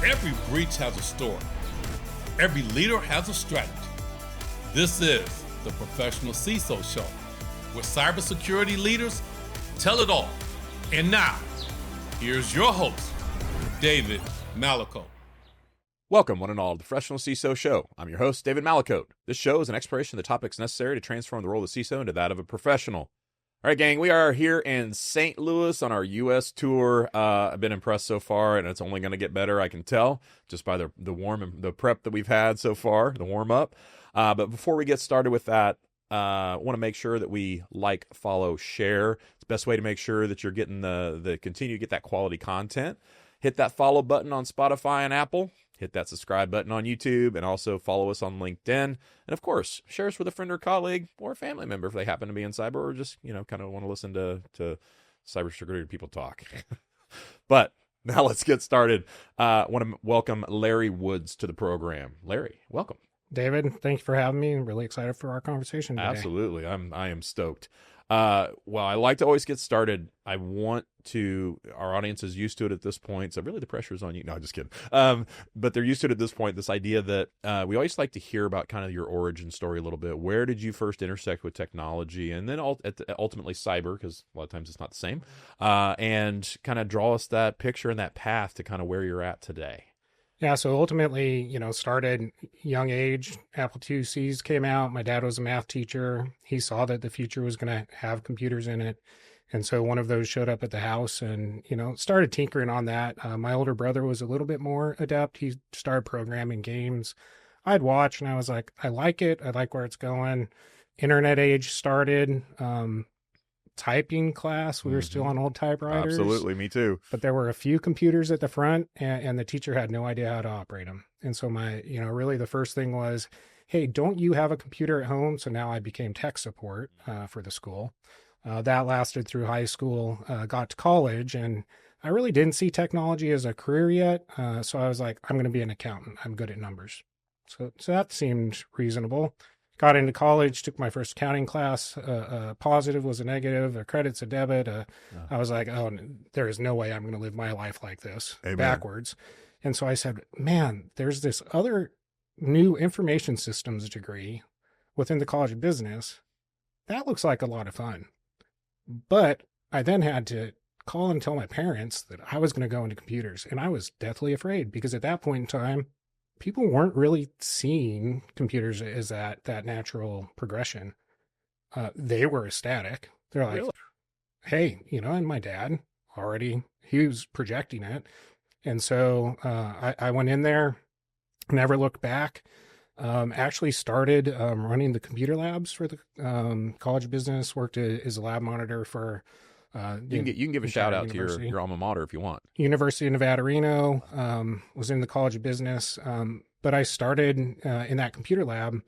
Every breach has a story. Every leader has a strategy. This is the Professional CISO Show, where cybersecurity leaders tell it all. And now, here's your host, David Malicoat. Welcome, one and all, to the Professional CISO Show. I'm your host, David Malicoat. This show is an exploration of the topics necessary to transform the role of the CISO into that of a professional. All right, gang, we are here in St. Louis on our U.S. tour. I've been impressed so far, and it's only going to get better, I can tell, just by the warm and the prep that we've had so far, the warm-up. But before we get started with that, I want to make sure that we like, follow, share. It's the best way to make sure that you're getting continue to get that quality content. Hit that follow button on Spotify and Apple. Hit that subscribe button on YouTube, and also follow us on LinkedIn. And of course, share us with a friend or colleague or a family member if they happen to be in cyber or just, kind of want to listen to cybersecurity people talk. But now let's get started. I want to welcome Larry Woods to the program. Larry, welcome. David, thank you for having me. I'm really excited for our conversation today. Absolutely. I am stoked. Well, I like to always get started. Our audience is used to it at this point, so really the pressure is on you. No, I'm just kidding. But they're used to it at this point, this idea that we always like to hear about kind of your origin story a little bit. Where did you first intersect with technology? And then ultimately cyber, because a lot of times it's not the same, and kind of draw us that picture and that path to kind of where you're at today. Yeah, so ultimately, started young age. Apple IICs came out. My dad was a math teacher. He saw that the future was going to have computers in it. And so one of those showed up at the house and, started tinkering on that. My older brother was a little bit more adept. He started programming games. I'd watch and I was like, I like it. I like where it's going. Internet age started. Typing class. We were still on old typewriters. Absolutely. Me too. But there were a few computers at the front and the teacher had no idea how to operate them. And so really the first thing was, hey, don't you have a computer at home? So now I became tech support for the school. That lasted through high school, got to college, and I really didn't see technology as a career yet. So I was like, I'm going to be an accountant. I'm good at numbers. So that seemed reasonable. Got into college, took my first accounting class. A positive was a negative, a credit's a debit. I was like, oh, there is no way I'm going to live my life like this. Amen. Backwards. And so I said, man, there's this other new information systems degree within the College of Business. That looks like a lot of fun. But I then had to call and tell my parents that I was going to go into computers. And I was deathly afraid because at that point in time, people weren't really seeing computers as that natural progression. They were ecstatic. They're like, really? Hey, and my dad he was projecting it. And so I went in there, never looked back. Actually started running the computer labs for the College of Business, worked as a lab monitor for you can give a shout out to your alma mater if you want. University of Nevada, Reno, was in the College of Business. But I started in that computer lab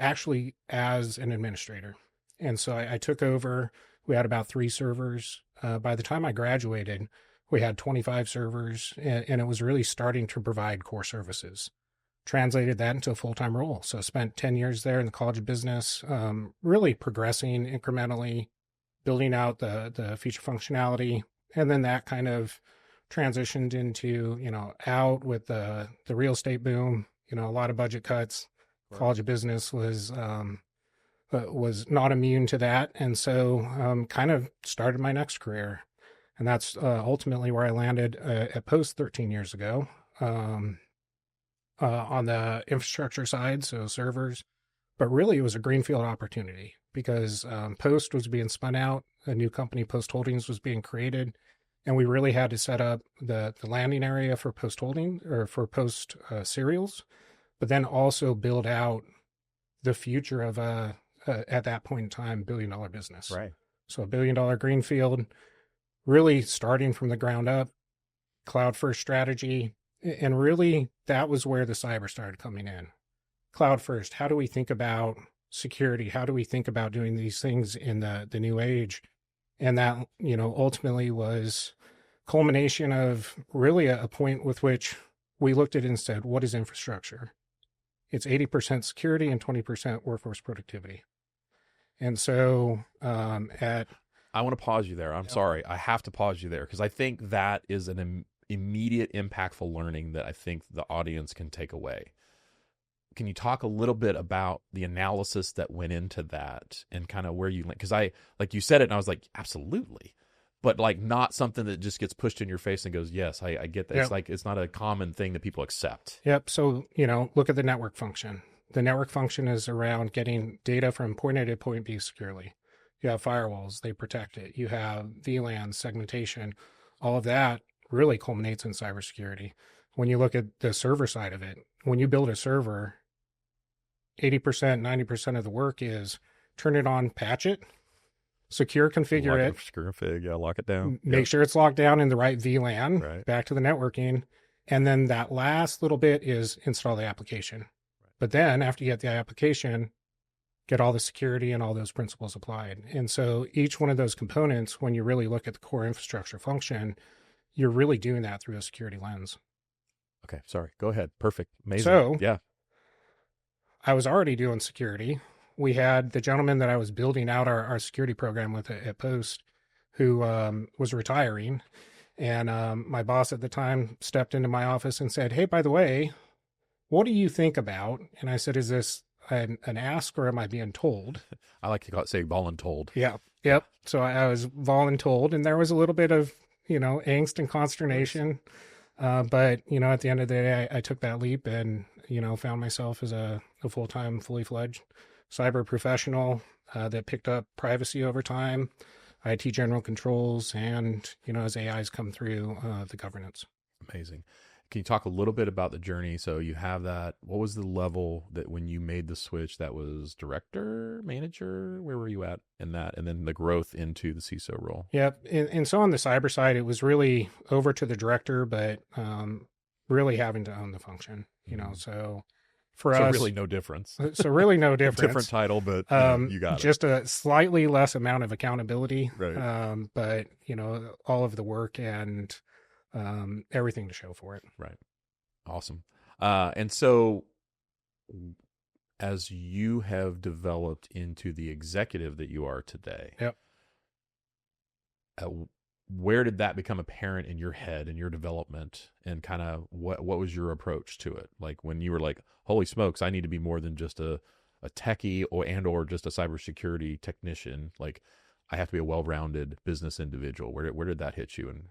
actually as an administrator. And so I took over. We had about 3 servers. By the time I graduated, we had 25 servers, and it was really starting to provide core services. Translated that into a full-time role. So I spent 10 years there in the College of Business, really progressing incrementally, building out the feature functionality, and then that kind of transitioned into, out with the real estate boom, a lot of budget cuts. Right. College of Business was not immune to that. And so kind of started my next career. And that's ultimately where I landed at Post 13 years ago on the infrastructure side, so servers. But really, it was a greenfield opportunity because Post was being spun out. A new company, Post Holdings, was being created. And we really had to set up the landing area for Post Holding or for Post serials, but then also build out the future of at that point in time, $1 billion business. Right. So $1 billion greenfield, really starting from the ground up, cloud first strategy. And really, that was where the cyber started coming in. Cloud first. How do we think about security? How do we think about doing these things in the new age? And that, ultimately was culmination of really a point with which we looked at it and said, what is infrastructure? It's 80% security and 20% workforce productivity. And so I want to pause you there. I'm sorry. I have to pause you there because I think that is immediate impactful learning that I think the audience can take away. Can you talk a little bit about the analysis that went into that and kind of where you, because like you said it and I was like, absolutely. But like not something that just gets pushed in your face and goes, yes, I get that. Yep. It's like, it's not a common thing that people accept. Yep. So, look at the network function. The network function is around getting data from point A to point B securely. You have firewalls, they protect it. You have VLAN, segmentation, all of that really culminates in cybersecurity. When you look at the server side of it, when you build a server, 80%, 90% of the work is turn it on, patch it, secure, configure it. Secure config, yeah, lock it down. Make sure it's locked down in the right VLAN, Right. back to the networking. And then that last little bit is install the application. Right. But then after you get the application, get all the security and all those principles applied. And so each one of those components, when you really look at the core infrastructure function, you're really doing that through a security lens. Okay, sorry. Go ahead. Perfect. Amazing. So yeah, I was already doing security. We had the gentleman that I was building out our security program with at Post who was retiring. And my boss at the time stepped into my office and said, hey, by the way, what do you think about? And I said, is this an ask or am I being told? I like to say voluntold. Yeah. Yep. So I was voluntold, and there was a little bit of, angst and consternation. But, at the end of the day, I took that leap and, found myself as a full-time, fully fledged cyber professional that picked up privacy over time, IT general controls, and, as AIs come through, the governance. Amazing. Can you talk a little bit about the journey? So you have that. What was the level that when you made the switch, that was director, manager? Where were you at in that? And then the growth into the CISO role? Yep. And so on the cyber side, it was really over to the director, but really having to own the function, so for us. Really no difference. So really no difference. Different title, but you got just a slightly less amount of accountability, right. But, all of the work and everything to show for it. Right. Awesome. And so as you have developed into the executive that you are today, yep. Where did that become apparent in your head and your development, and kind of what was your approach to it? Like when you were like, holy smokes, I need to be more than just a techie or just a cybersecurity technician. Like I have to be a well-rounded business individual. Where did that hit you? And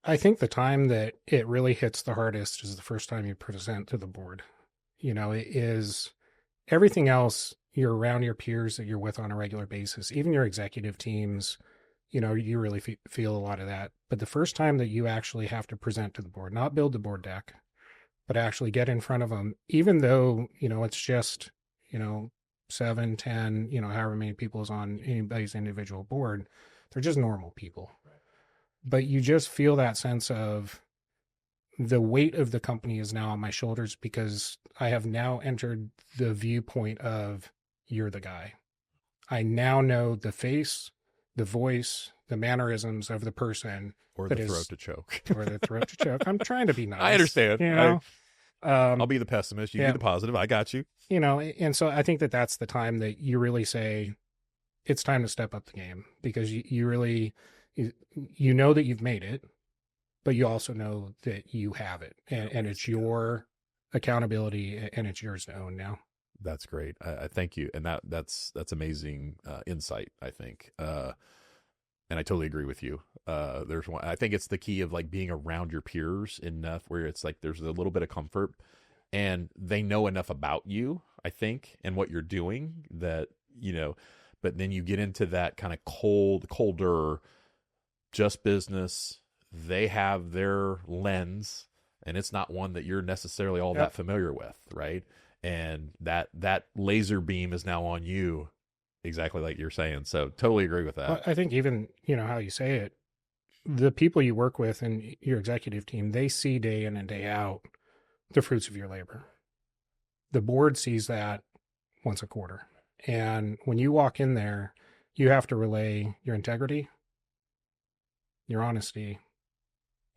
I think the time that it really hits the hardest is the first time you present to the board. It is everything else. You're around your peers that you're with on a regular basis, even your executive teams. You really feel a lot of that. But the first time that you actually have to present to the board, not build the board deck, but actually get in front of them, even though, it's just, 7, 10, however many people is on anybody's individual board, they're just normal people. Right. But you just feel that sense of the weight of the company is now on my shoulders because I have now entered the viewpoint of you're the guy. I now know the face, the voice, the mannerisms of the person. Or the throat to choke. Or the throat to choke. I'm trying to be nice. I understand. I'll be the pessimist. You be the positive. I got you. And so I think that that's the time that you really say, it's time to step up the game, because you really, you know that you've made it, but you also know that you have it, and it's your accountability and it's yours to own now. That's great. I thank you. And that's amazing insight, I think. And I totally agree with you. There's one, I think it's the key of like being around your peers enough where it's like, there's a little bit of comfort and they know enough about you, I think, and what you're doing that, but then you get into that kind of colder, just business. They have their lens and it's not one that you're necessarily all that familiar with. Right. And that laser beam is now on you, exactly like you're saying. So totally agree with that. Well, I think even, how you say it, the people you work with and your executive team, they see day in and day out the fruits of your labor. The board sees that once a quarter. And when you walk in there, you have to relay your integrity, your honesty,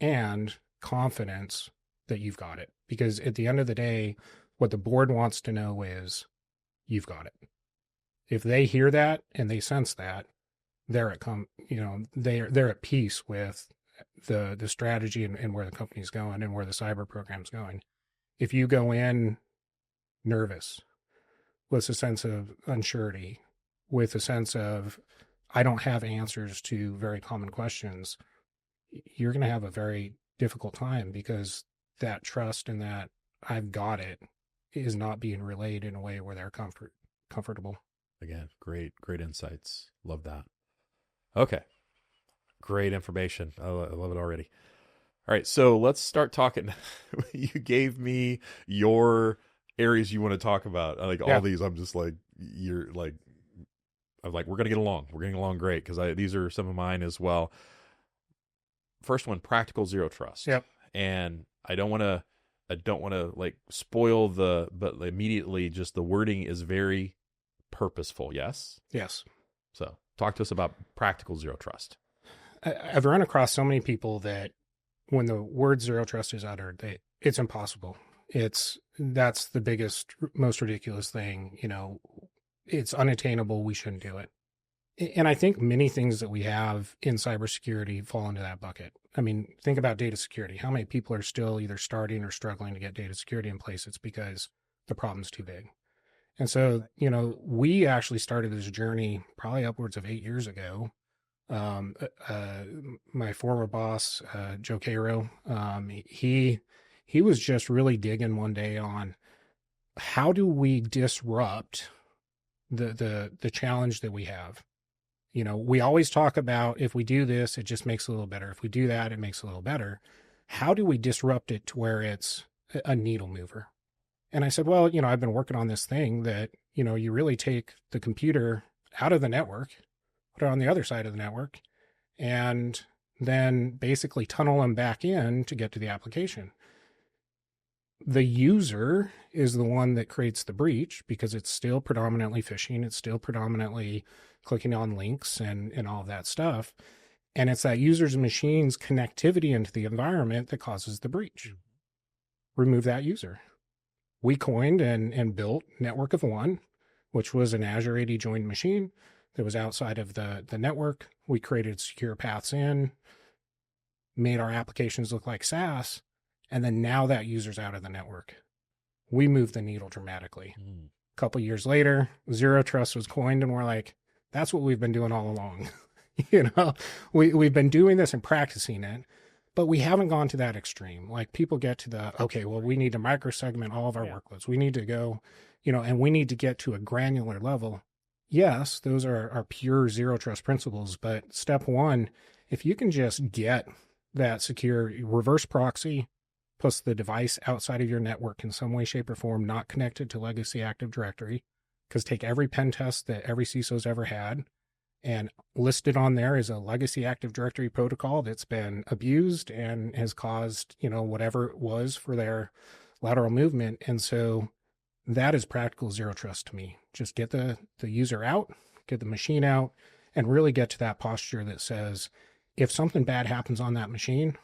and confidence that you've got it. Because at the end of the day, what the board wants to know is you've got it. If they hear that and they sense that, they're at peace with the strategy and where the company's going and where the cyber program's going. If you go in nervous, with a sense of unsurety, with a sense of, I don't have answers to very common questions, you're going to have a very difficult time, because that trust and that I've got it is not being relayed in a way where they're comfortable. Again, great insights. Love that. Okay. Great information. I love it already. All right. So let's start talking. You gave me your areas you want to talk about. Like all these, I'm just like, I'm like, we're going to get along. We're getting along great, because these are some of mine as well. First one, practical zero trust. Yep. And I don't want to like spoil but immediately just the wording is very purposeful. Yes. Yes. So talk to us about practical zero trust. I've run across so many people that when the word zero trust is uttered, it's impossible. That's the biggest, most ridiculous thing. It's unattainable. We shouldn't do it. And I think many things that we have in cybersecurity fall into that bucket. I mean, think about data security. How many people are still either starting or struggling to get data security in place? It's because the problem's too big. And so, we actually started this journey probably upwards of 8 years ago. My former boss, Joe Cairo, he was just really digging one day on how do we disrupt the challenge that we have. We always talk about, if we do this, it just makes it a little better. If we do that, it makes it a little better. How do we disrupt it to where it's a needle mover? And I said, well, I've been working on this thing that, you really take the computer out of the network, put it on the other side of the network, and then basically tunnel them back in to get to the application. The user is the one that creates the breach, because it's still predominantly phishing. It's still predominantly clicking on links and all of that stuff. And it's that user's machine's connectivity into the environment that causes the breach. Remove that user. We coined and built Network of One, which was an Azure AD joined machine that was outside of the network. We created secure paths in, made our applications look like SaaS, and then now that user's out of the network. We moved the needle dramatically. A couple of years later, zero trust was coined, and we're like, that's what we've been doing all along. We've been doing this and practicing it, but we haven't gone to that extreme. Like, people get to the, okay, well, we need to microsegment all of our workloads. We need to go, and we need to get to a granular level. Yes, those are pure zero trust principles, but step one, if you can just get that secure reverse proxy plus the device outside of your network in some way, shape, or form, not connected to legacy Active Directory, because take every pen test that every CISO's ever had and listed on there is a legacy Active Directory protocol that's been abused and has caused, whatever it was for their lateral movement. And so that is practical zero trust to me. Just get the user out, get the machine out, and really get to that posture that says, if something bad happens on that machine,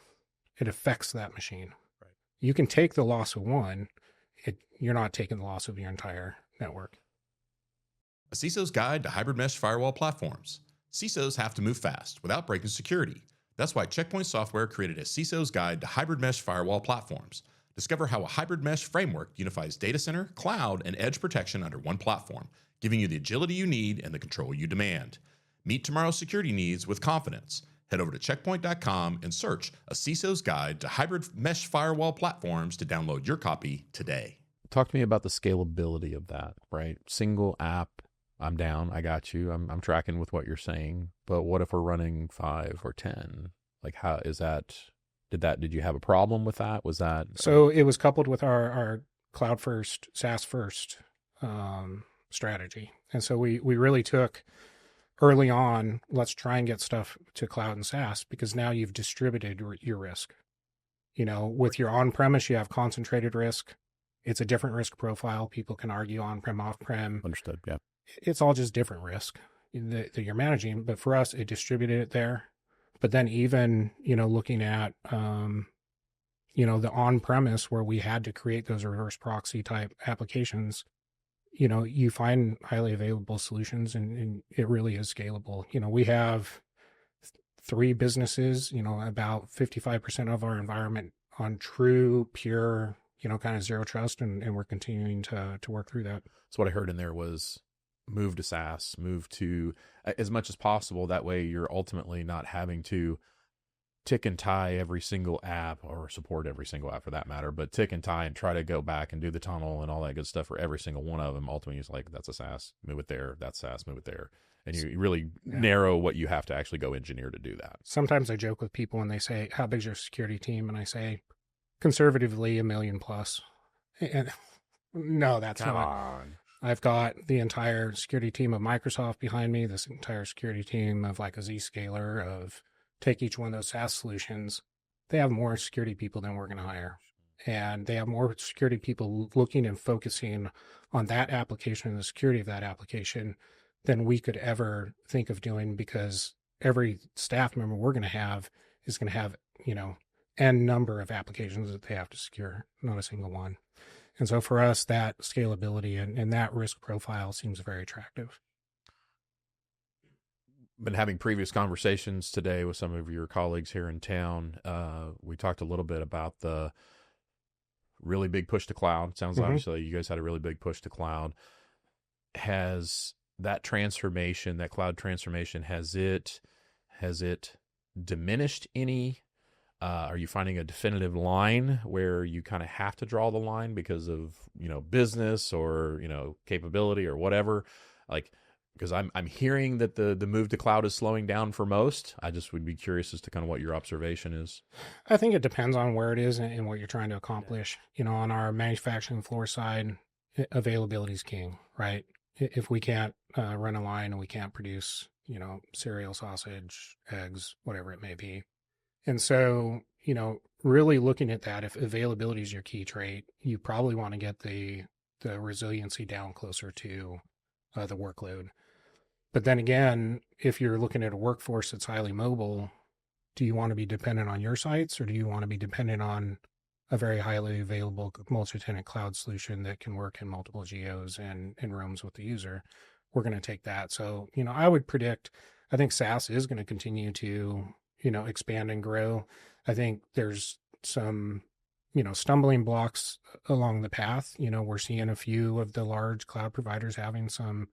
it affects that machine. Right. You can take the loss of one, you're not taking the loss of your entire network. A CISO's Guide to Hybrid Mesh Firewall Platforms. CISOs have to move fast without breaking security. That's why Checkpoint Software created a CISO's Guide to Hybrid Mesh Firewall Platforms. Discover how a hybrid mesh framework unifies data center, cloud, and edge protection under one platform, giving you the agility you need and the control you demand. Meet tomorrow's security needs with confidence. Head over to checkpoint.com and search a CISO's Guide to Hybrid Mesh Firewall Platforms to download your copy today. Talk to me about the scalability of that, right? Single app. I'm down. I got you. I'm tracking with what you're saying. But what if we're running 5 or 10? Like, how is that? Did you have a problem with that? Was that? So it was coupled with our cloud first, SaaS first strategy. And so we really took early on, let's try and get stuff to cloud and SaaS, because now you've distributed your risk. With your on-premise, you have concentrated risk. It's a different risk profile. People can argue on-prem, off-prem. Understood. Yeah. It's all just different risk that you're managing. But for us, it distributed it there. But then even, looking at, the on-premise where we had to create those reverse proxy type applications, you find highly available solutions and it really is scalable. We have 3 businesses, about 55% of our environment on true, pure, kind of zero trust. And we're continuing to work through that. So what I heard in there was move to SaaS, move to as much as possible. That way you're ultimately not having to tick and tie every single app, or support every single app for that matter, but tick and tie and try to go back and do the tunnel and all that good stuff for every single one of them. Ultimately, it's like, that's a SaaS, move it there. That's SaaS, move it there. And you really narrow what you have to actually go engineer to do that. Sometimes I joke with people when they say, how big's your security team? And I say, conservatively, 1 million plus. And no, that's Come not. on. I've got the entire security team of Microsoft behind me, this entire security team of like a Zscaler, of take each one of those SaaS solutions. They have more security people than we're going to hire. And they have more security people looking and focusing on that application and the security of that application than we could ever think of doing, because every staff member we're going to have is going to have, n number of applications that they have to secure, not a single one. And so for us, that scalability and that risk profile seems very attractive. Been having previous conversations today with some of your colleagues here in town. We talked a little bit about the really big push to cloud. Sounds obviously you guys had a really big push to cloud. Has that transformation, that cloud transformation, has it diminished any? Are you finding a definitive line where you kind of have to draw the line because of, business or, capability or whatever? Like, because I'm hearing that the move to cloud is slowing down for most. I just would be curious as to kind of what your observation is. I think it depends on where it is and what you're trying to accomplish. On our manufacturing floor side, availability is king, right? If we can't run a line and we can't produce, cereal, sausage, eggs, whatever it may be. And so, really looking at that, if availability is your key trait, you probably want to get the resiliency down closer to the workload. But then again, if you're looking at a workforce that's highly mobile, do you want to be dependent on your sites, or do you want to be dependent on a very highly available multi-tenant cloud solution that can work in multiple geos and in rooms with the user? We're going to take that. So, I would predict, I think SaaS is going to continue to, expand and grow. I think there's some, stumbling blocks along the path. We're seeing a few of the large cloud providers having some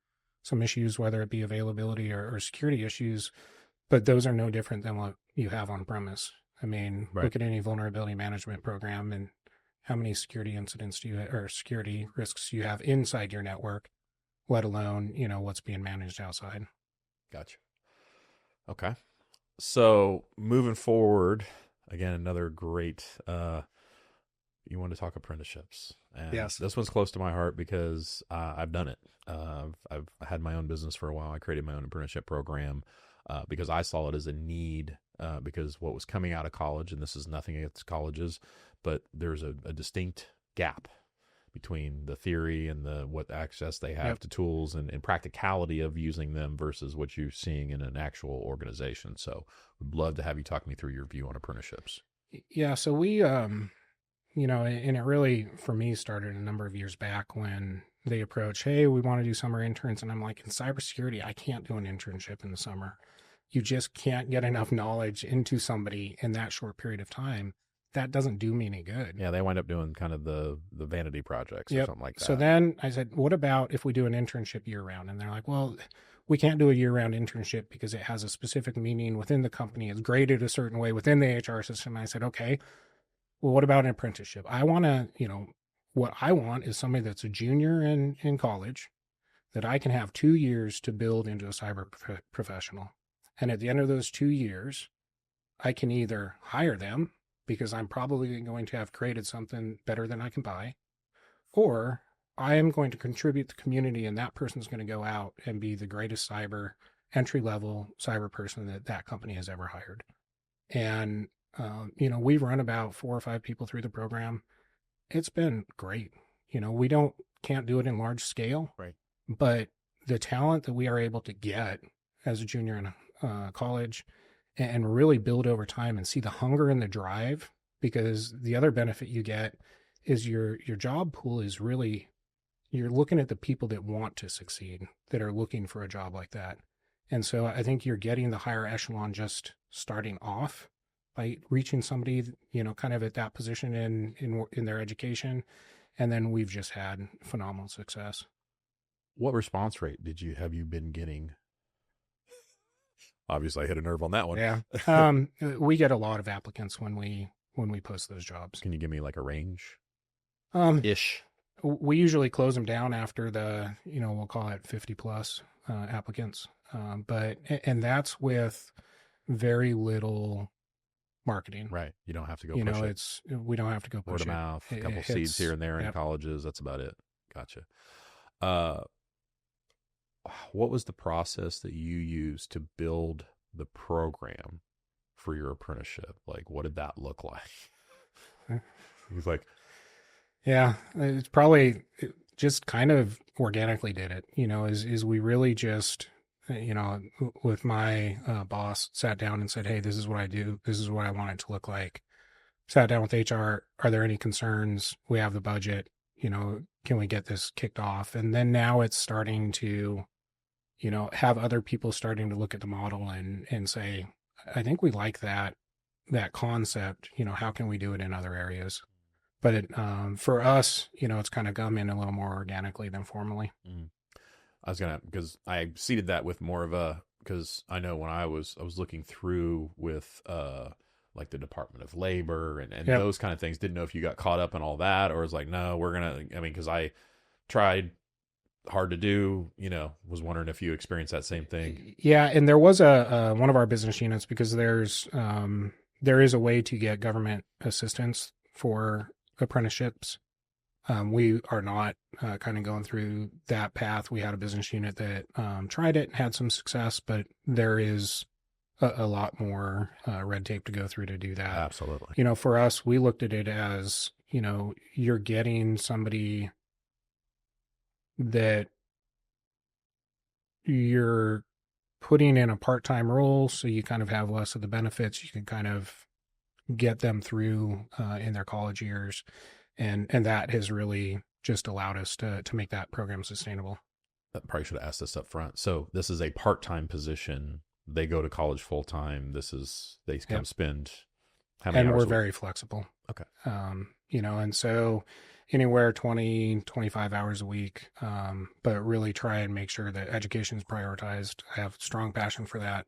issues, whether it be availability or security issues, but those are no different than what you have on premise. I mean, Right. Look at any vulnerability management program and how many security incidents or security risks you have inside your network, let alone, what's being managed outside. Gotcha. Okay. So moving forward, again, another great, you want to talk apprenticeships. And Yes. This one's close to my heart because I've done it. I've had my own business for a while. I created my own apprenticeship program because I saw it as a need because what was coming out of college, and this is nothing against colleges, but there's a distinct gap between the theory and what access they have to tools and practicality of using them versus what you're seeing in an actual organization. So would love to have you talk me through your view on apprenticeships. Yeah. So we, and it really, for me, started a number of years back when they approached, hey, we want to do summer interns. And I'm like, in cybersecurity, I can't do an internship in the summer. You just can't get enough knowledge into somebody in that short period of time. That doesn't do me any good. Yeah, they wind up doing kind of the vanity projects or something like that. So then I said, what about if we do an internship year round? And they're like, well, we can't do a year round internship because it has a specific meaning within the company. It's graded a certain way within the HR system. And I said, okay, well, what about an apprenticeship? I want to, what I want is somebody that's a junior in college that I can have 2 years to build into a cyber professional. And at the end of those 2 years, I can either hire them because I'm probably going to have created something better than I can buy, or I am going to contribute to the community and that person's going to go out and be the greatest entry-level cyber person that company has ever hired. And, we've run about 4 or 5 people through the program. It's been great. We can't do it in large scale, right? But the talent that we are able to get as a junior in college and really build over time and see the hunger and the drive, because the other benefit you get is your job pool is really, you're looking at the people that want to succeed, that are looking for a job like that. And so I think you're getting the higher echelon just starting off by reaching somebody, kind of at that position in their education. And then we've just had phenomenal success. What response rate have you been getting? Obviously, I hit a nerve on that one. Yeah. We get a lot of applicants when we post those jobs. Can you give me like a range? Ish. We usually close them down after we'll call it 50 plus applicants. And that's with very little marketing. Right. You don't have to go push it. We don't have to go push it. Word of mouth, a couple seeds here and there in colleges. That's about it. Gotcha. What was the process that you used to build the program for your apprenticeship? Like, what did that look like? He's like, yeah, it's probably just kind of organically did it, is we really just, with my boss sat down and said, hey, this is what I do. This is what I want it to look like. Sat down with HR. Are there any concerns? We have the budget, can we get this kicked off? And then now it's starting to, have other people starting to look at the model and say, I think we like that concept, how can we do it in other areas? But for us, it's kind of come in a little more organically than formally. Because I seeded that with more of because I know when I was looking through with like the Department of Labor and yep. those kind of things, didn't know if you got caught up in all that or was like, no, because I tried hard to do, was wondering if you experienced that same thing. Yeah. And there was one of our business units, because there is a way to get government assistance for apprenticeships. We are not kind of going through that path. We had a business unit that tried it and had some success, but there is a lot more red tape to go through to do that. Absolutely. For us, we looked at it as, you're getting somebody that you're putting in a part-time role, so you kind of have less of the benefits. You can kind of get them through in their college years. And that has really just allowed us to make that program sustainable. I probably should have asked this up front. So this is a part-time position. They go to college full-time. They come spend how many hours? And we're very flexible. Okay. And so anywhere 20, 25 hours a week, but really try and make sure that education is prioritized. I have strong passion for that.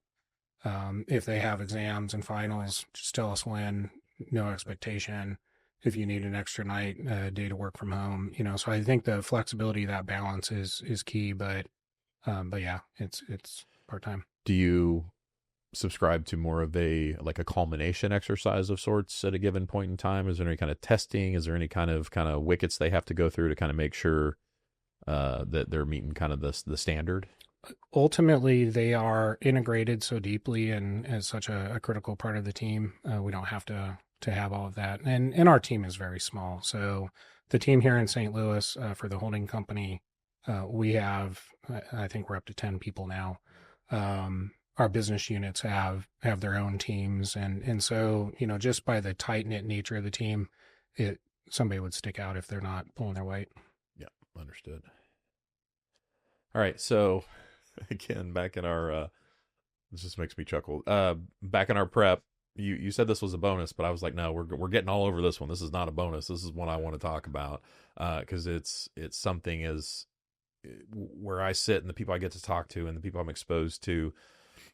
If they have exams and finals, just tell us when, no expectation. If you need an extra night, day to work from home, so I think the flexibility, that balance is key, but yeah, it's part-time. Do you subscribe to more of a culmination exercise of sorts at a given point in time? Is there any kind of testing? Is there any kind of wickets they have to go through to kind of make sure that they're meeting kind of the standard? Ultimately, they are integrated so deeply and as such a critical part of the team. We don't have to have all of that. And our team is very small. So the team here in St. Louis for the holding company, we have, I think we're up to 10 people now. Our business units have their own teams. And so, just by the tight-knit nature of the team, somebody would stick out if they're not pulling their weight. Yeah, understood. All right. So again, back in our, this just makes me chuckle. Back in our prep, you said this was a bonus, but I was like, no, we're getting all over this one. This is not a bonus. This is one I want to talk about because it's something where I sit and the people I get to talk to and the people I'm exposed to,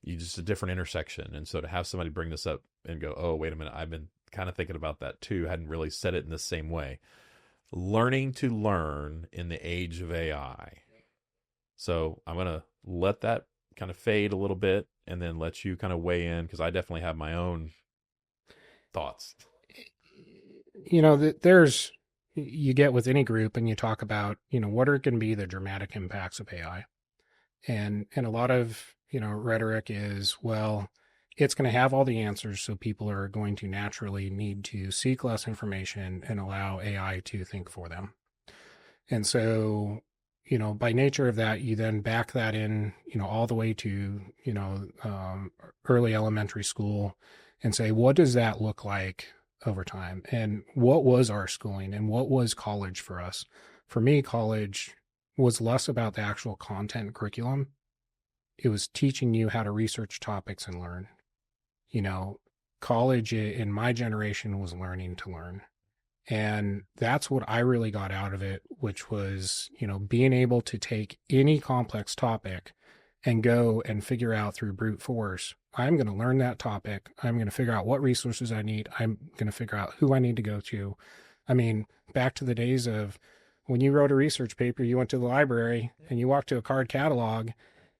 just a different intersection. And so to have somebody bring this up and go, oh, wait a minute, I've been kind of thinking about that too. Hadn't really said it in the same way. Learning to learn in the age of AI. So I'm going to let that kind of fade a little bit and then let you kind of weigh in, because I definitely have my own thoughts. You get with any group and you talk about, what are going to be the dramatic impacts of AI? And a lot of, rhetoric is, well, it's going to have all the answers. So people are going to naturally need to seek less information and allow AI to think for them. And so, by nature of that, you then back that in, all the way to, early elementary school and say, what does that look like over time? And what was our schooling and what was college for us? For me, college was less about the actual content and curriculum it was teaching you how to research topics and learn. College in my generation was learning to learn. And that's what I really got out of it, which was, being able to take any complex topic and go and figure out through brute force. I'm going to learn that topic. I'm going to figure out what resources I need. I'm going to figure out who I need to go to. I mean, back to the days of when you wrote a research paper, you went to the library and you walked to a card catalog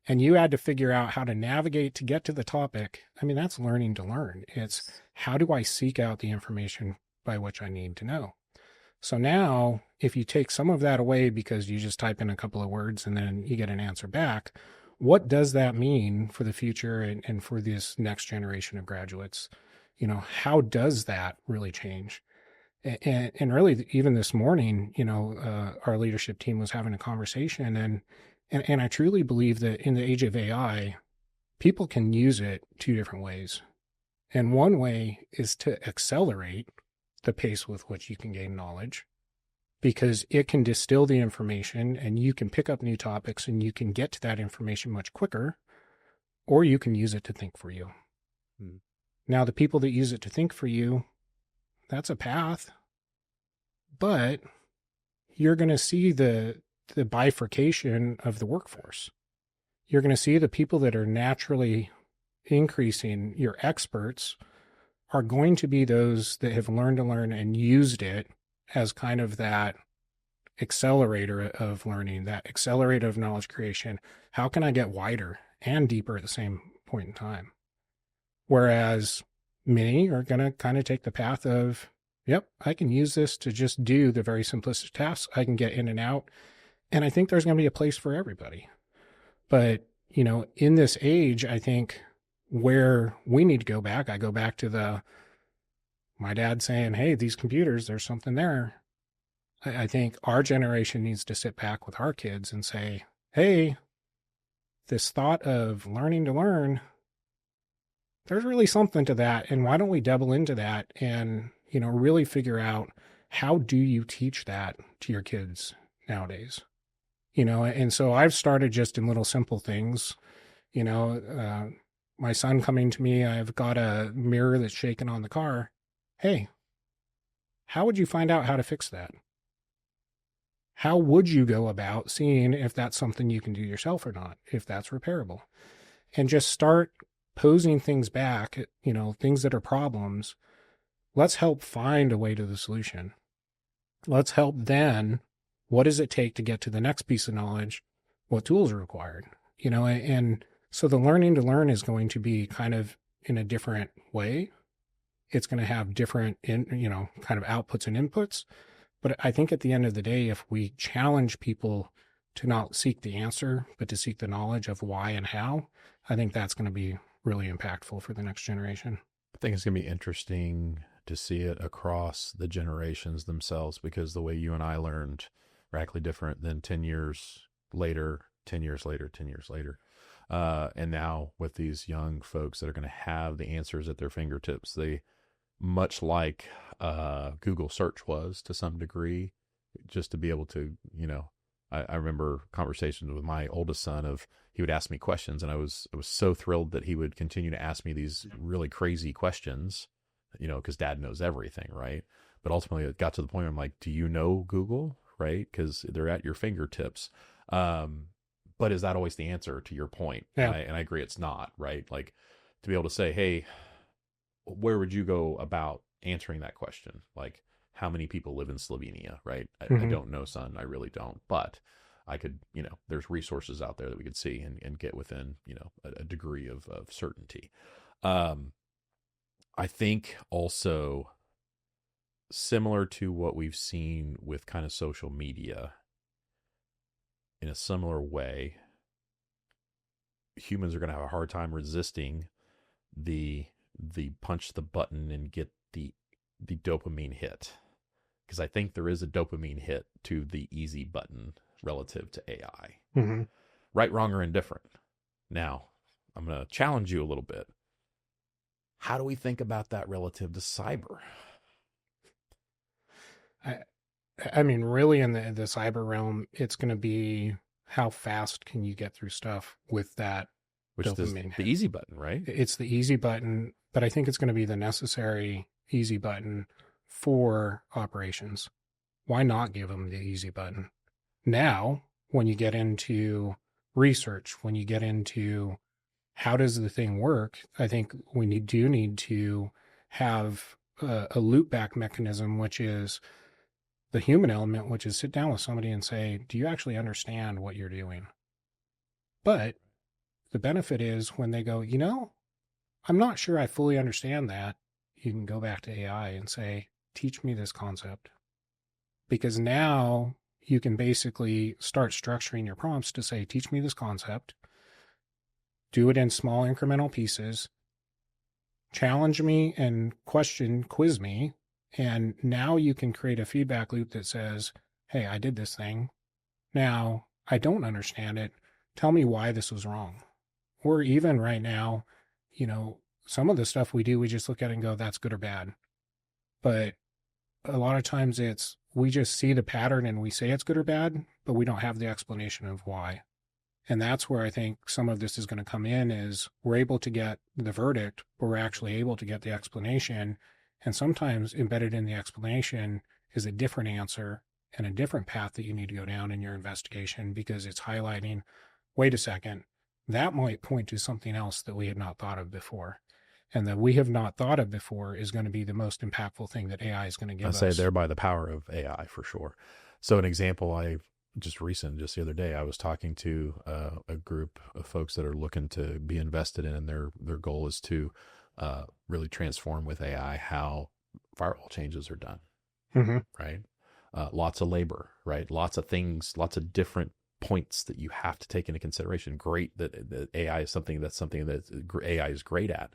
and you had to figure out how to navigate to get to the topic. I mean, that's learning to learn. It's how do I seek out the information by which I need to know? So now, if you take some of that away because you just type in a couple of words and then you get an answer back, what does that mean for the future and for this next generation of graduates? How does that really change? And really, even this morning, our leadership team was having a conversation, and I truly believe that in the age of AI, people can use it two different ways. And one way is to accelerate the pace with which you can gain knowledge, because it can distill the information and you can pick up new topics and you can get to that information much quicker, or you can use it to think for you. Now, the people that use it to think for you, that's a path, but you're going to see the bifurcation of the workforce. You're going to see the people that are naturally increasing, your experts, are going to be those that have learned to learn and used it as kind of that accelerator of learning, that accelerator of knowledge creation. How can I get wider and deeper at the same point in time? Whereas many are going to kind of take the path of, yep, I can use this to just do the very simplistic tasks. I can get in and out. And I think there's going to be a place for everybody. But, in this age, I think where we need to go back, I go back to my dad saying, hey, these computers, there's something there. I think our generation needs to sit back with our kids and say, hey, this thought of learning to learn, there's really something to that. And why don't we double into that and, really figure out how do you teach that to your kids nowadays? And so I've started just in little simple things, my son coming to me, I've got a mirror that's shaking on the car. Hey, how would you find out how to fix that? How would you go about seeing if that's something you can do yourself or not, if that's repairable? And just start posing things back, things that are problems. Let's help find a way to the solution. Let's help then, what does it take to get to the next piece of knowledge? What tools are required? And so the learning to learn is going to be kind of in a different way. It's going to have different, kind of outputs and inputs. But I think at the end of the day, if we challenge people to not seek the answer, but to seek the knowledge of why and how, I think that's going to be really impactful for the next generation. I think it's going to be interesting to see it across the generations themselves, because the way you and I learned radically different than 10 years later, 10 years later, 10 years later. And now with these young folks that are going to have the answers at their fingertips, they, much like Google search was to some degree, just to be able to, I remember conversations with my oldest son of, he would ask me questions and I was so thrilled that he would continue to ask me these really crazy questions, because dad knows everything, right? But ultimately it got to the point where I'm like, do you know Google? Right? Because they're at your fingertips. But is that always the answer to your point? Yeah. And I agree it's not, right? Like to be able to say, hey, where would you go about answering that question? Like, how many people live in Slovenia, right? I don't know, son. I really don't. But I could, there's resources out there that we could see and get within, a degree of certainty. I think also similar to what we've seen with kind of social media, in a similar way, humans are going to have a hard time resisting the punch the button and get the dopamine hit. Because I think there is a dopamine hit to the easy button relative to AI. Mm-hmm. Right, wrong, or indifferent. Now, I'm going to challenge you a little bit. How do we think about that relative to cyber? I mean, really in the cyber realm, it's going to be how fast can you get through stuff with that which is dopamine. the easy button, right? It's the easy button, but I think it's going to be the necessary easy button for operations. Why not give them the easy button? Now, when you get into research, when you get into how does the thing work, I think we need to have a loop back mechanism, which is the human element, which is sit down with somebody and say, do you actually understand what you're doing? But the benefit is when they go, I'm not sure I fully understand that, you can go back to AI and say, teach me this concept. Because now you can basically start structuring your prompts to say, teach me this concept, do it in small incremental pieces, challenge me and quiz me. And now you can create a feedback loop that says, hey, I did this thing. Now I don't understand it. Tell me why this was wrong. Or even right now, some of the stuff we do, we just look at it and go, that's good or bad. But a lot of times we just see the pattern and we say it's good or bad, but we don't have the explanation of why. And that's where I think some of this is going to come in is we're able to get the verdict, but we're actually able to get the explanation. And sometimes embedded in the explanation is a different answer and a different path that you need to go down in your investigation because it's highlighting, wait a second, that might point to something else that we had not thought of before. And that we have not thought of before is going to be the most impactful thing that AI is going to give us. I say thereby the power of AI for sure. So an example just the other day, I was talking to a group of folks that are looking to be invested in, and their goal is to really transform with AI how firewall changes are done, right? Lots of labor, right? Lots of things, lots of different points that you have to take into consideration. Great that AI is something that AI is great at.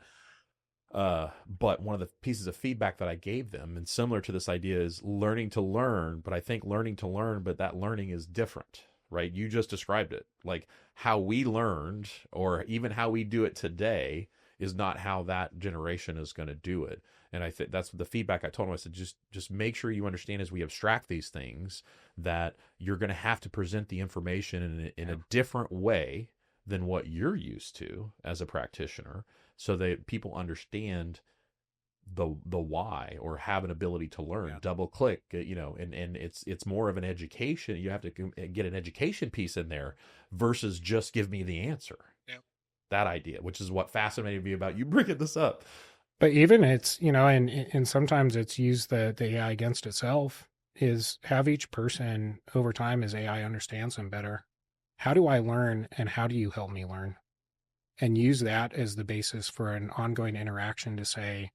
But one of the pieces of feedback that I gave them, and similar to this idea, is learning to learn, but I think learning to learn, but that learning is different, right? You just described it. Like how we learned or even how we do it today is not how that generation is going to do it. And I think that's the feedback I told them. I said, just make sure you understand as we abstract these things that you're going to have to present the information in a different way than what you're used to as a practitioner, so that people understand the why or have an ability to learn. Double click, and it's more of an education. You have to get an education piece in there versus just give me the answer. That idea, which is what fascinated me about you bringing this up. But even it's, and sometimes it's used the AI against itself, is have each person over time as AI understands them better. How do I learn and how do you help me learn? And use that as the basis for an ongoing interaction to say,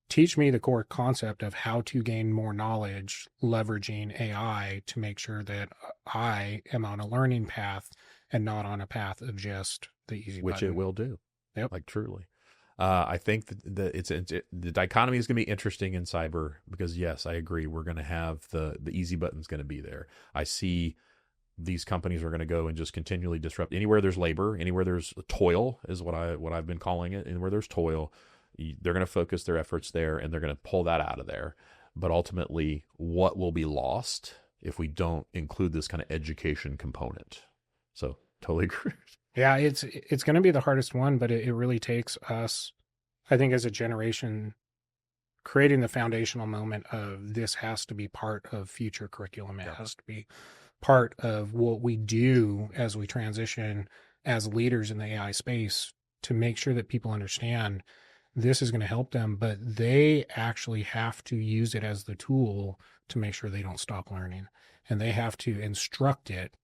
teach me the core concept of how to gain more knowledge, leveraging AI to make sure that I am on a learning path and not on a path of just the easy which button. It will do. Yep. Like truly. I think that the dichotomy is going to be interesting in cyber because yes, I agree. We're going to have the easy button's going to be there. I see these companies are going to go and just continually disrupt anywhere there's labor, anywhere there's toil is what I've been calling it. And where there's toil, they're going to focus their efforts there and they're going to pull that out of there. But ultimately, what will be lost if we don't include this kind of education component? So totally agree. Yeah, it's going to be the hardest one, but it really takes us, I think, as a generation, creating the foundational moment of this has to be part of future curriculum. It has to be part of what we do as we transition as leaders in the AI space to make sure that people understand this is going to help them, but they actually have to use it as the tool to make sure they don't stop learning. And they have to instruct it.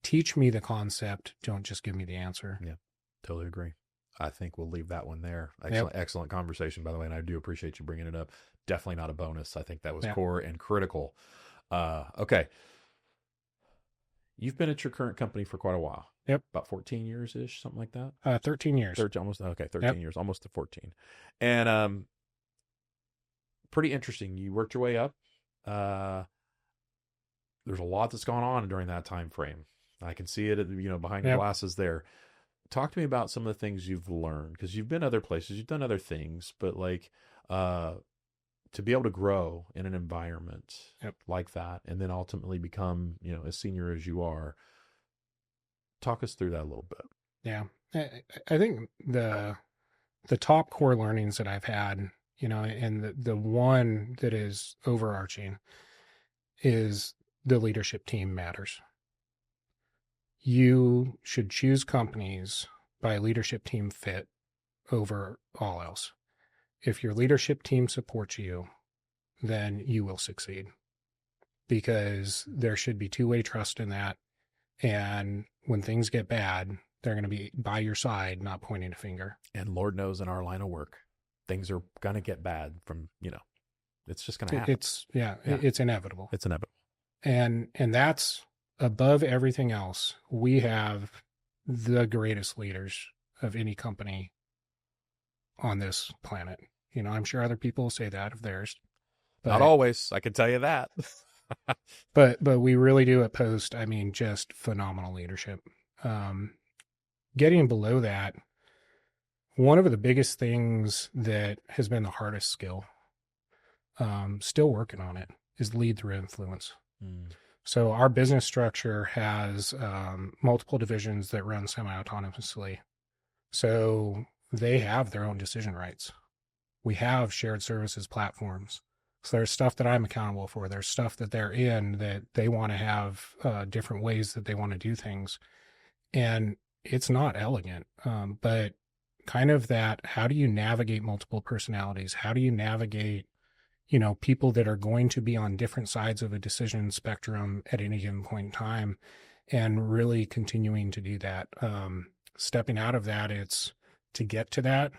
Teach me the concept. Don't just give me the answer. Yeah, totally agree. I think we'll leave that one there. Excellent conversation, by the way. And I do appreciate you bringing it up. Definitely not a bonus. I think that was core and critical. Okay. You've been at your current company for quite a while. Yep. About 14 years-ish, something like that? 13 years. 13 years, almost to 14. And pretty interesting. You worked your way up. There's a lot that's gone on during that time frame. I can see it, behind your glasses there. Talk to me about some of the things you've learned, because you've been other places, you've done other things, but to be able to grow in an environment like that, and then ultimately become, as senior as you are, talk us through that a little bit. Yeah. I think the top core learnings that I've had, and the one that is overarching is the leadership team matters. You should choose companies by leadership team fit over all else. If your leadership team supports you, then you will succeed, because there should be two-way trust in that. And when things get bad, they're going to be by your side, not pointing a finger. And Lord knows in our line of work, things are going to get bad from, it's just going to happen. It's inevitable. It's inevitable. And that's above everything else. We have the greatest leaders of any company on this planet. I'm sure other people will say that of theirs. But, not always. I can tell you that. but we really do at Post. I mean, just phenomenal leadership. Getting below that, one of the biggest things that has been the hardest skill, still working on it, is lead through influence. So our business structure has multiple divisions that run semi-autonomously. So they have their own decision rights. We have shared services platforms. So there's stuff that I'm accountable for. There's stuff that they're in that they want to have different ways that they want to do things. And it's not elegant, but kind of that, how do you navigate multiple personalities? How do you navigate, people that are going to be on different sides of a decision spectrum at any given point in time, and really continuing to do that. Stepping out of that, it's to get to that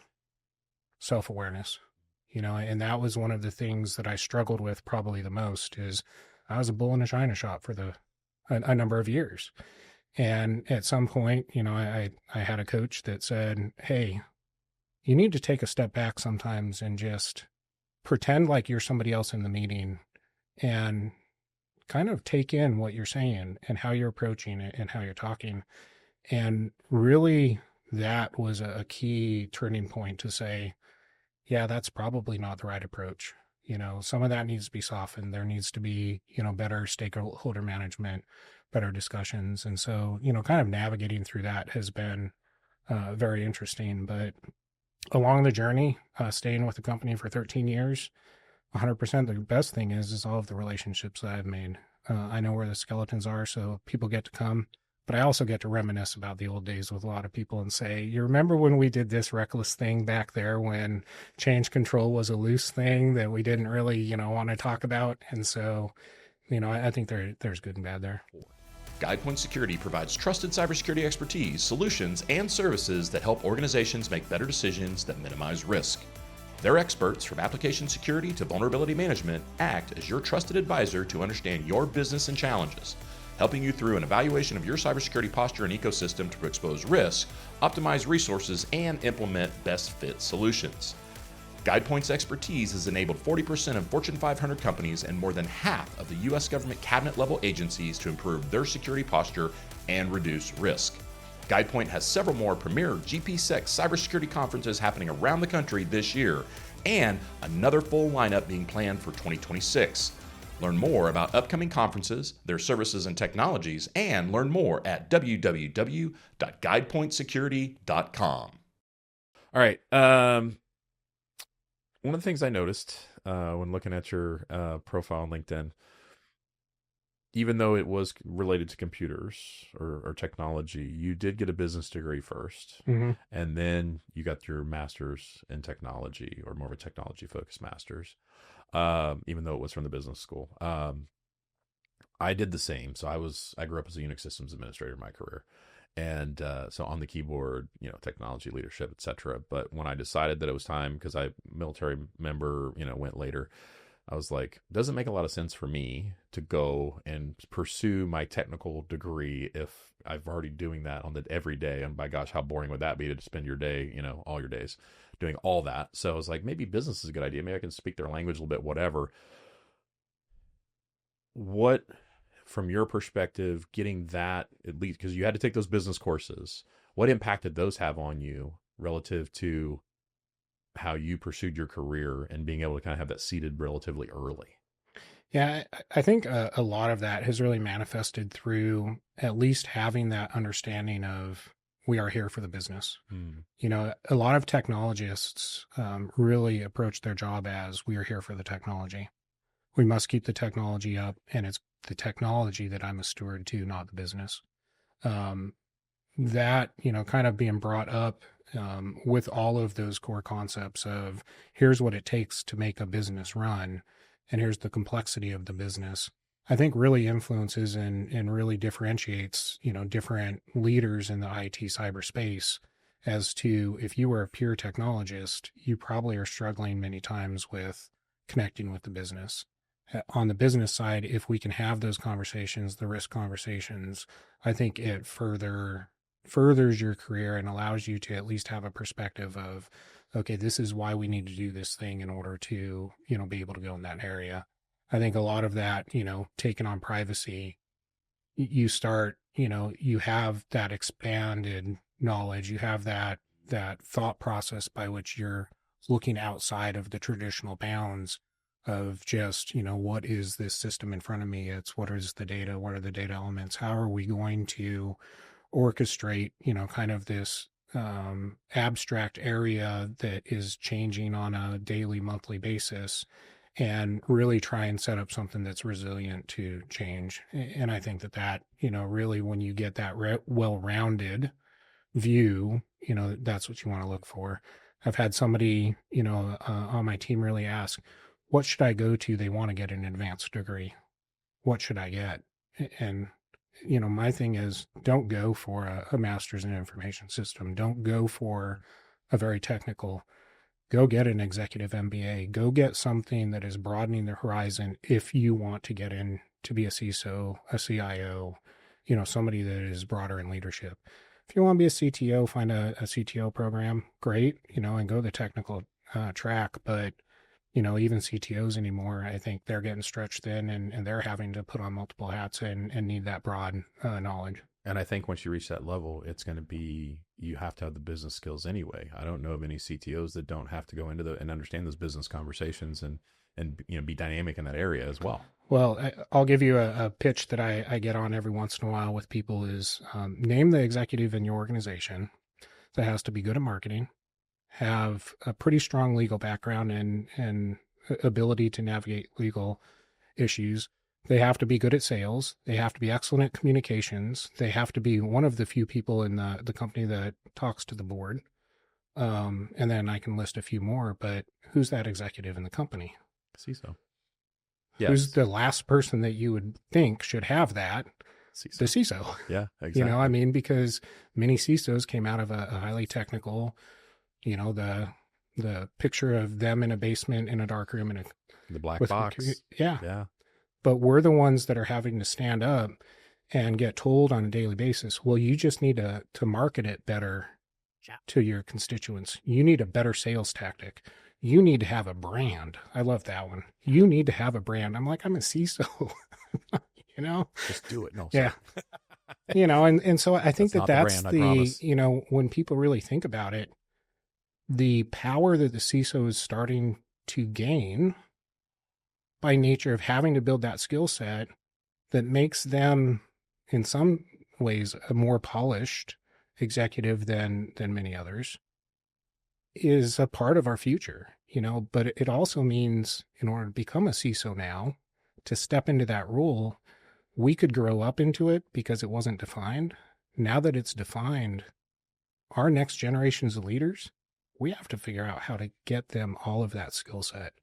self-awareness, and that was one of the things that I struggled with probably the most. Is I was a bull in a china shop for a number of years. And at some point, I had a coach that said, hey, you need to take a step back sometimes and just pretend like you're somebody else in the meeting and kind of take in what you're saying and how you're approaching it and how you're talking. And really, that was a key turning point to say, yeah, that's probably not the right approach. Some of that needs to be softened. There needs to be, better stakeholder management, better discussions. And so, kind of navigating through that has been very interesting. But along the journey, staying with the company for 13 years, 100%, the best thing is all of the relationships that I've made. I know where the skeletons are, so people get to come. But I also get to reminisce about the old days with a lot of people and say, you remember when we did this reckless thing back there when change control was a loose thing that we didn't really, want to talk about? And so, I think there's good and bad there. GuidePoint Security provides trusted cybersecurity expertise, solutions, and services that help organizations make better decisions that minimize risk. Their experts, from application security to vulnerability management, act as your trusted advisor to understand your business and challenges, helping you through an evaluation of your cybersecurity posture and ecosystem to expose risk, optimize resources, and implement best fit solutions. GuidePoint's expertise has enabled 40% of Fortune 500 companies and more than half of the U.S. government cabinet-level agencies to improve their security posture and reduce risk. GuidePoint has several more premier GPSec cybersecurity conferences happening around the country this year, and another full lineup being planned for 2026. Learn more about upcoming conferences, their services and technologies, and learn more at www.guidepointsecurity.com. All right. One of the things I noticed when looking at your profile on LinkedIn, even though it was related to computers or technology, you did get a business degree first, Mm-hmm. and then you got your master's in technology, or more of a technology-focused master's, even though it was from the business school. I did the same. So I grew up as a Unix systems administrator in my career. And so on the keyboard, technology, leadership, etc. But when I decided that it was time, because military member, went later, I was like, doesn't make a lot of sense for me to go and pursue my technical degree if I've already doing that every day. And by gosh, how boring would that be to spend your day, all your days doing all that. So I was like, maybe business is a good idea. Maybe I can speak their language a little bit, whatever. What, from your perspective, getting that, at least because you had to take those business courses, what impact did those have on you relative to how you pursued your career and being able to kind of have that seated relatively early? Yeah, I think a lot of that has really manifested through at least having that understanding of we are here for the business. Mm. You know, a lot of technologists really approach their job as we are here for the technology. We must keep the technology up, and it's the technology that I'm a steward to, not the business. That, you know, kind of being brought up with all of those core concepts of here's what it takes to make a business run, and here's the complexity of the business, I think really influences and really differentiates, you know, different leaders in the IT cyberspace as to if you were a pure technologist, you probably are struggling many times with connecting with the business. On the business side, if we can have those conversations, the risk conversations, I think it furthers your career and allows you to at least have a perspective of, okay, this is why we need to do this thing in order to, you know, be able to go in that area. I think a lot of that, you know, taking on privacy, you start, you know, you have that expanded knowledge, you have that thought process by which you're looking outside of the traditional bounds of just, you know, what is this system in front of me? It's what is the data? What are the data elements? How are we going to orchestrate, you know, kind of this abstract area that is changing on a daily, monthly basis, and really try and set up something that's resilient to change. And I think that, you know, really when you get that well-rounded view, you know, that's what you want to look for. I've had somebody, you know, on my team really ask, what should I go to? They want to get an advanced degree. What should I get? And, you know, my thing is don't go for a master's in information system. Don't go for a very technical. Go get an executive MBA. Go get something that is broadening the horizon if you want to get in to be a CISO, a CIO, you know, somebody that is broader in leadership. If you want to be a CTO, find a CTO program, great, you know, and go the technical track. But, you know, even CTOs anymore, I think they're getting stretched thin and they're having to put on multiple hats and need that broad knowledge. And I think once you reach that level, it's going to be, you have to have the business skills anyway. I don't know of any CTOs that don't have to go into and understand those business conversations and, you know, be dynamic in that area as well. Well, I'll give you a pitch that I get on every once in a while with people is name the executive in your organization that has to be good at marketing, have a pretty strong legal background and ability to navigate legal issues. They have to be good at sales. They have to be excellent at communications. They have to be one of the few people in the company that talks to the board. And then I can list a few more, but who's that executive in the company? CISO. Yes. Who's the last person that you would think should have that? CISO. The CISO. Yeah, exactly. You know, I mean, because many CISOs came out of a highly technical, you know, the picture of them in a basement in a dark room in the black box. Yeah. But we're the ones that are having to stand up and get told on a daily basis, well, you just need to market it better to your constituents. You need a better sales tactic. You need to have a brand. I love that one. You need to have a brand. I'm like, I'm a CISO, you know? Just do it. No. Yeah. You know, and so I think that's the, you know, when people really think about it, the power that the CISO is starting to gain by nature of having to build that skill set that makes them in some ways a more polished executive than many others is a part of our future, you know, but it also means in order to become a CISO now, to step into that role, we could grow up into it because it wasn't defined. Now that it's defined, our next generations of leaders, we have to figure out how to get them all of that skill set.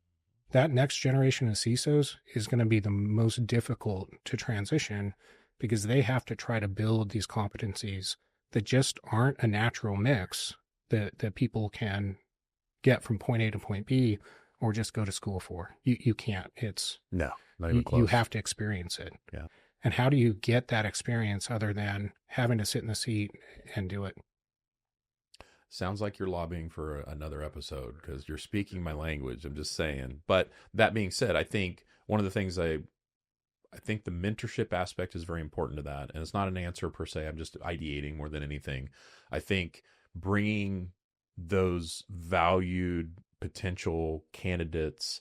That next generation of CISOs is going to be the most difficult to transition because they have to try to build these competencies that just aren't a natural mix that people can get from point A to point B or just go to school for. You can't. It's no, not even close. You have to experience it. Yeah. And how do you get that experience other than having to sit in the seat and do it? Sounds like you're lobbying for another episode because you're speaking my language. I'm just saying. But that being said, I think one of the things I think the mentorship aspect is very important to that. And it's not an answer per se. I'm just ideating more than anything. I think bringing those valued potential candidates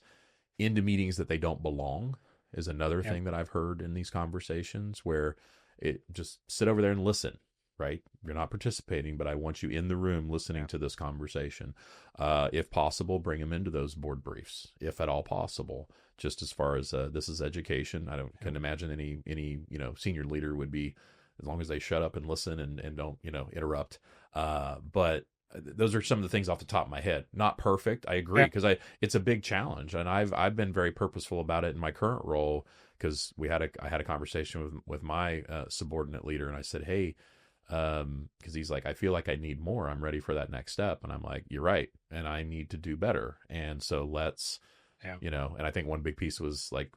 into meetings that they don't belong is another thing that I've heard in these conversations where it just sit over there and listen. right? You're not participating, but I want you in the room listening to this conversation. If possible, bring them into those board briefs, if at all possible. Just as far as this is education, I can imagine any senior leader would be, as long as they shut up and listen and don't interrupt. But those are some of the things off the top of my head. Not perfect, I agree, because it's a big challenge, and I've been very purposeful about it in my current role, because I had a conversation with my subordinate leader, and I said, hey, because he's like, I feel like I need more. I'm ready for that next step, and I'm like, you're right, and I need to do better, and so let's. And I think one big piece was like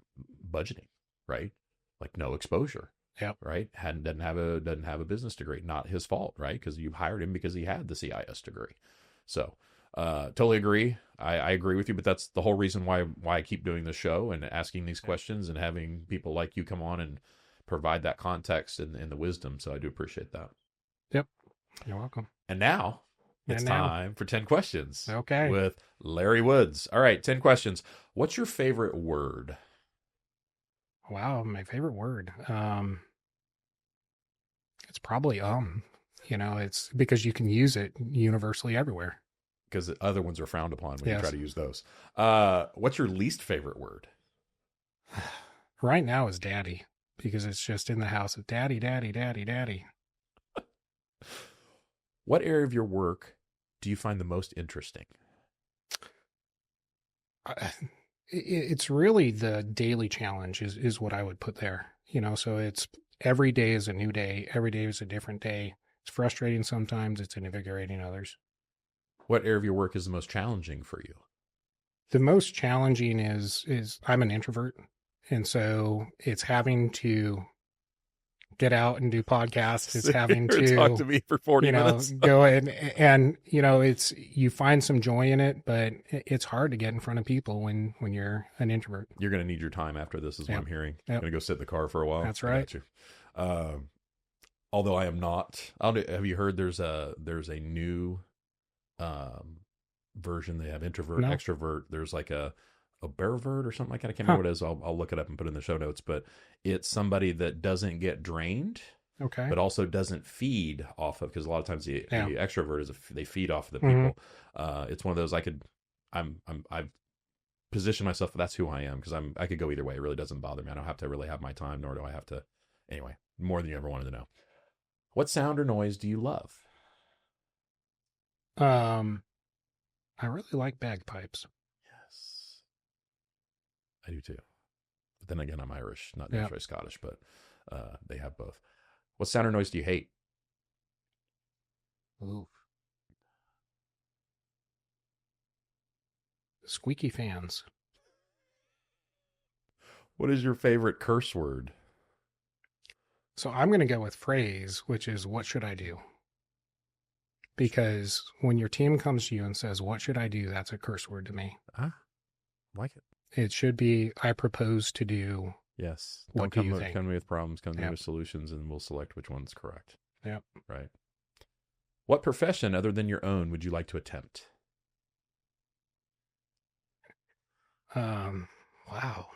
budgeting, right? Like no exposure. Right. Doesn't have a business degree. Not his fault, right? Because you hired him because he had the CIS degree. So totally agree. I agree with you, but that's the whole reason why I keep doing this show and asking these questions and having people like you come on and provide that context and the wisdom. So I do appreciate that. Yep. You're welcome. And now it's time for 10 questions. Okay. With Larry Woods. All right, 10 questions. What's your favorite word? Wow, my favorite word. It's probably it's because you can use it universally everywhere. Because the other ones are frowned upon when you try to use those. What's your least favorite word? Right now is daddy, because it's just in the house of daddy, daddy, daddy, daddy. What area of your work do you find the most interesting? It's really the daily challenge is what I would put there. So it's every day is a new day. Every day is a different day. It's frustrating sometimes. It's invigorating others. What area of your work is the most challenging for you? The most challenging is I'm an introvert. And so it's having to get out and do podcasts. It's having to talk to me for 40 minutes. Go and it's, you find some joy in it, but it's hard to get in front of people when you're an introvert. You're going to need your time after this is what I'm hearing. You're going to go sit in the car for a while. That's right. I got you. Although I am not, have you heard there's a new version? They have introvert, extrovert. There's like a Bearvert or something like that. I can't remember what it is. I'll look it up and put it in the show notes, but it's somebody that doesn't get drained, but also doesn't feed off of, because a lot of times the extrovert is they feed off of the people. It's one of those I've positioned myself, that's who I am, because I could go either way. It really doesn't bother me. I don't have to really have my time, nor do I have to. Anyway, more than you ever wanted to know. What sound or noise do you love? I really like bagpipes. Yes, I do too. But then again, I'm Irish, not necessarily Scottish, but they have both. What sound or noise do you hate? Ooh. Squeaky fans. What is your favorite curse word? So I'm going to go with phrase, which is, what should I do? Because when your team comes to you and says, what should I do? That's a curse word to me. Like it. It should be, I propose to do. Yes. What do you think? Come to me with problems, come to me with solutions, and we'll select which one's correct. Yep. Right. What profession other than your own would you like to attempt? Wow.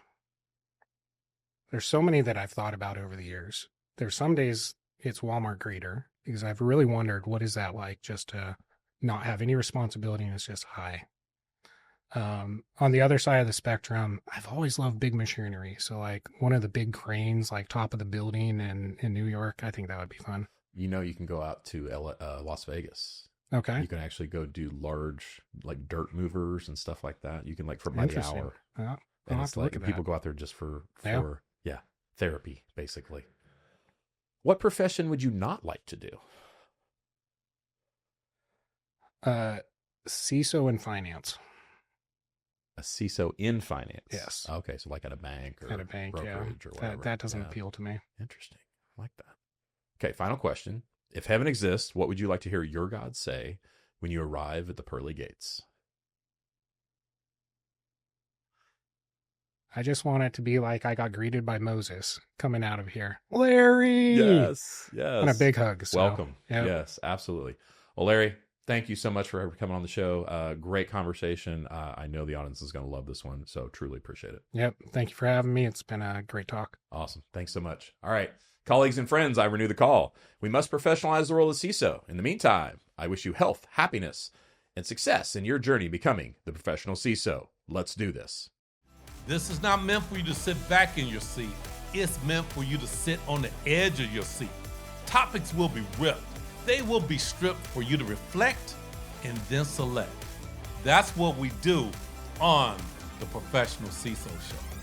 There's so many that I've thought about over the years. There's some days it's Walmart greeter, because I've really wondered, what is that like, just to not have any responsibility and it's just high. On the other side of the spectrum, I've always loved big machinery. So like one of the big cranes, like top of the building in New York, I think that would be fun. You can go out to Las Vegas. Okay. You can actually go do large, like dirt movers and stuff like that. You can by the hour. I'll have to look at that. People go out there just for therapy, basically. What profession would you not like to do? CISO in finance. A CISO in finance? Yes. Okay, so like at a bank or brokerage or whatever. That doesn't appeal to me. Interesting. I like that. Okay, final question. If heaven exists, what would you like to hear your God say when you arrive at the pearly gates? I just want it to be like I got greeted by Moses coming out of here. Larry! Yes. And a big hug. So, welcome. Yep. Yes, absolutely. Well, Larry, thank you so much for coming on the show. Great conversation. I know the audience is going to love this one, so truly appreciate it. Yep. Thank you for having me. It's been a great talk. Awesome. Thanks so much. All right. Colleagues and friends, I renew the call. We must professionalize the role of CISO. In the meantime, I wish you health, happiness, and success in your journey becoming the professional CISO. Let's do this. This is not meant for you to sit back in your seat. It's meant for you to sit on the edge of your seat. Topics will be ripped. They will be stripped for you to reflect and then select. That's what we do on the Professional CISO Show.